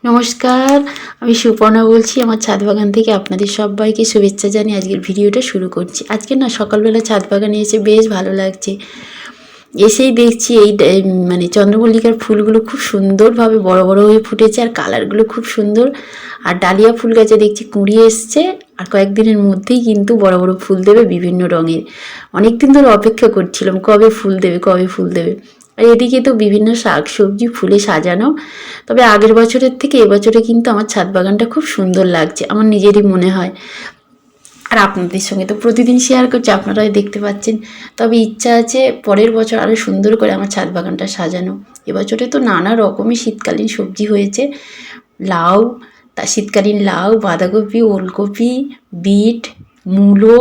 নমস্কার, আমি সুপর্ণা বলছি আমার ছাদ বাগান থেকে। আপনাদের সবাইকে শুভেচ্ছা জানিয়ে আজকের ভিডিওটা শুরু করছি। আজকে না সকালবেলা ছাদ বাগানে এসে বেশ ভালো লাগছে। এসেই দেখছি মানে চন্দ্রমল্লিকার ফুলগুলো খুব সুন্দরভাবে বড় বড় হয়ে ফুটেছে, আর কালারগুলো খুব সুন্দর। আর ডালিয়া ফুল গাছে দেখছি কুঁড়ি এসছে, আর কয়েকদিনের মধ্যেই কিন্তু বড় বড় ফুল দেবে বিভিন্ন রঙের। অনেক দিন ধরে অপেক্ষা করছিলাম কবে ফুল দেবে, কবে ফুল দেবে। আর এদিকে তো বিভিন্ন শাক সবজি ফুলে সাজানো। তবে আগের বছরের থেকে এবছরে কিন্তু আমার ছাদ বাগানটা খুব সুন্দর লাগছে, আমার নিজেরই মনে হয়। আর আপনাদের সঙ্গে তো প্রতিদিন শেয়ার করছি, আপনারাই দেখতে পাচ্ছেন। তবে ইচ্ছা আছে পরের বছর আরও সুন্দর করে আমার ছাদ বাগানটা সাজানো। এবছরে তো নানা রকমের শীতকালীন সবজি হয়েছে। লাউ, শীতকালীন লাউ, বাঁধাকপি, ওলকপি, বিট, মূলো,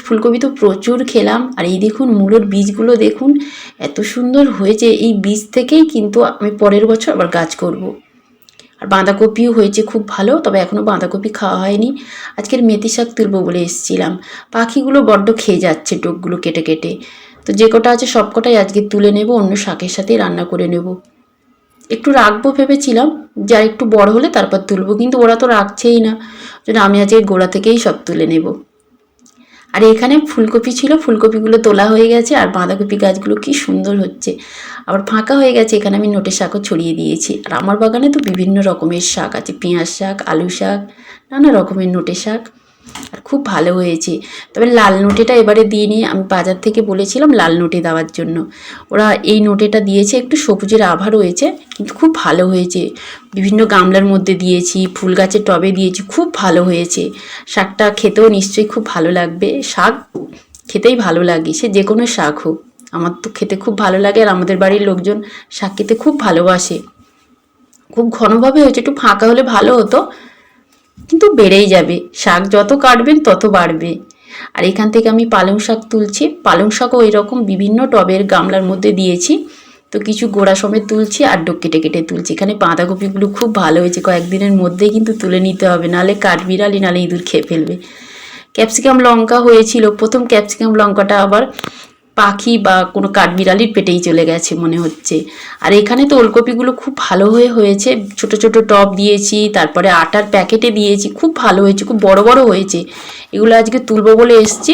ফুলকপি তো প্রচুর খেলাম। আর এই দেখুন মূলোর বীজগুলো দেখুন এত সুন্দর হয়েছে। এই বীজ থেকেই কিন্তু আমি পরের বছর আবার গাছ করব। আর বাঁধাকপিও হয়েছে খুব ভালো, তবে এখনও বাঁধাকপি খাওয়া হয়নি। আজকের মেথি শাক তুলবো বলে এসেছিলাম। পাখিগুলো বড্ড খেয়ে যাচ্ছে ডোকগুলো কেটে কেটে। তো যে কটা আছে সব কটাই আজকে তুলে নেব, অন্য শাকের সাথেই রান্না করে নেব। একটু রাখবো ভেবেছিলাম, যে আর একটু বড় হলে তারপর তুলবো, কিন্তু ওরা তো রাখছেই না। জন্য আমি আজকে গোড়া থেকেই সব তুলে নেব। আর এখানে ফুলকপি ছিল, ফুলকপিগুলো তোলা হয়ে গেছে। আর বাঁধাকপি গাছগুলো কি সুন্দর হচ্ছে। আবার ফাঁকা হয়ে গেছে, এখানে আমি নোটে শাকও ছড়িয়ে দিয়েছি। আর আমার বাগানে তো বিভিন্ন রকমের শাক আছে, পেঁয়াজ শাক, আলু শাক, নানা রকমের নোটে শাক। আর খুব ভালো হয়েছে। তবে লাল নোটেটা এবারে দিয়ে নিয়ে আমি বাজার থেকে বলেছিলাম লাল নোটে দেওয়ার জন্য। ওরা এই নোটেটা দিয়েছে, একটু সবুজের আভা রয়েছে, কিন্তু খুব ভালো হয়েছে। বিভিন্ন গামলার মধ্যে দিয়েছি, ফুল গাছের টবে দিয়েছি, খুব ভালো হয়েছে। শাকটা খেতেও নিশ্চয়ই খুব ভালো লাগবে। শাক খেতেই ভালো লাগে, সে যে কোনো শাক হোক। আমার তো খেতে খুব ভালো লাগে, আর আমাদের বাড়ির লোকজন শাক খেতে খুব ভালোবাসে। খুব ঘনভাবে হয়েছে, একটু ফাঁকা হলে ভালো হতো, কিন্তু বেড়েই যাবে। শাক যত কাটবেন তত বাড়বে। আর এখান থেকে আমি পালং শাক তুলছি। পালং শাকও এরকম বিভিন্ন টবের গামলার মধ্যে দিয়েছি। তো কিছু গোড়া সমেত তুলছি, আর ডোক কেটে কেটে তুলছি। এখানে বাঁধাকপিগুলো খুব ভালো হয়েছে, কয়েকদিনের মধ্যেই কিন্তু তুলে নিতে হবে, নাহলে কাঠবিড়ালি নাহলে ইঁদুর খেয়ে ফেলবে। ক্যাপসিকাম লঙ্কা হয়েছিল, প্রথম ক্যাপসিকাম লঙ্কাটা আবার পাখি বা কোনো কাঠবিড়ালির পেটেই চলে গেছে মনে হচ্ছে। আর এখানে তো ওলকপিগুলো খুব ভালো হয়েছে। ছোট ছোট টব দিয়েছি, তারপরে আটার প্যাকেটে দিয়েছি, খুব ভালো হয়েছে, খুব বড় বড় হয়েছে। এগুলো আজকে তুলবো বলে এসছি।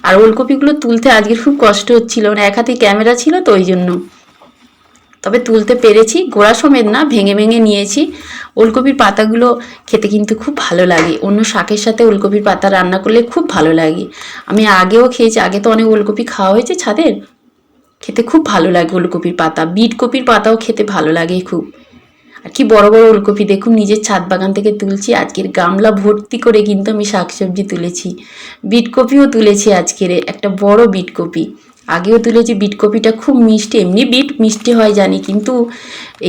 আর ওলকপিগুলো তুলতে আজকে খুব কষ্ট হচ্ছিল, মানে এক হাতে ক্যামেরা ছিল তো ওই জন্য। তবে তুলতে পেরেছি, গোড়া সমেত না, ভেঙে ভেঙে নিয়েছি। ওলকপির পাতাগুলো খেতে কিন্তু খুব ভালো লাগে, অন্য শাকের সাথে ওলকপির পাতা রান্না করলে খুব ভালো লাগে। আমি আগেও খেয়েছি, আগে তো অনেক ওলকপি খাওয়া হয়েছে ছাদের। খেতে খুব ভালো লাগে ওলকপির পাতা, বিট কপির পাতাও খেতে ভালো লাগে খুব। আর কি বড় বড় ওলকপি দেখুন, নিজের ছাদ বাগান থেকে তুলছি। আজকের গামলা ভর্তি করে কিন্তু আমি শাকসবজি তুলেছি। বিট কপিও তুলেছি আজকের, একটা বড় বিট কপি। আগেও তুলেছি। বিট কপিটা খুব মিষ্টি, এমনি বিট মিষ্টি হয় জানি, কিন্তু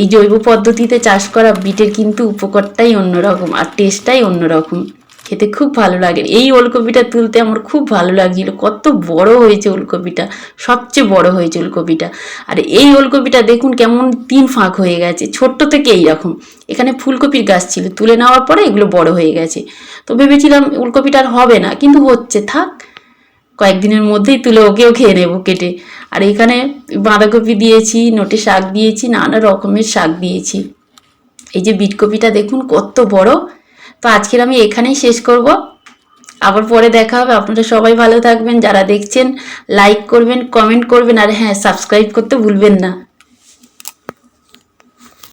এই জৈব পদ্ধতিতে চাষ করা বিটের কিন্তু উপকারটাই অন্যরকম, আর টেস্টটাই অন্যরকম। খেতে খুব ভালো লাগে। এই ওলকপিটা তুলতে আমার খুব ভালো লাগছিল, কত বড় হয়েছে ওলকপিটা, সবচেয়ে বড় হয়েছে ওলকপিটা। আর এই ওলকপিটা দেখুন কেমন 3 ফাঁক হয়ে গেছে, ছোট্ট থেকে এইরকম। এখানে ফুলকপির গাছ ছিল, তুলে নেওয়ার পরে এগুলো বড় হয়ে গেছে। তো ভেবেছিলাম ওলকপিটা আর হবে না, কিন্তু হচ্ছে, থাক, কয়েকদিনের মধ্যেই তুলে ওকেও খেয়ে নেবো কেটে। আর এখানে বাঁধাকপি দিয়েছি, নোটে শাক দিয়েছি, নানা রকমের শাক দিয়েছি। এই যে বিটকপিটা দেখুন কত বড়। তো আজকের আমি এখানেই শেষ করব, আবার পরে দেখা হবে। আপনারা সবাই ভালো থাকবেন, যারা দেখছেন লাইক করবেন, কমেন্ট করবেন, আর হ্যাঁ, সাবস্ক্রাইব করতে ভুলবেন না।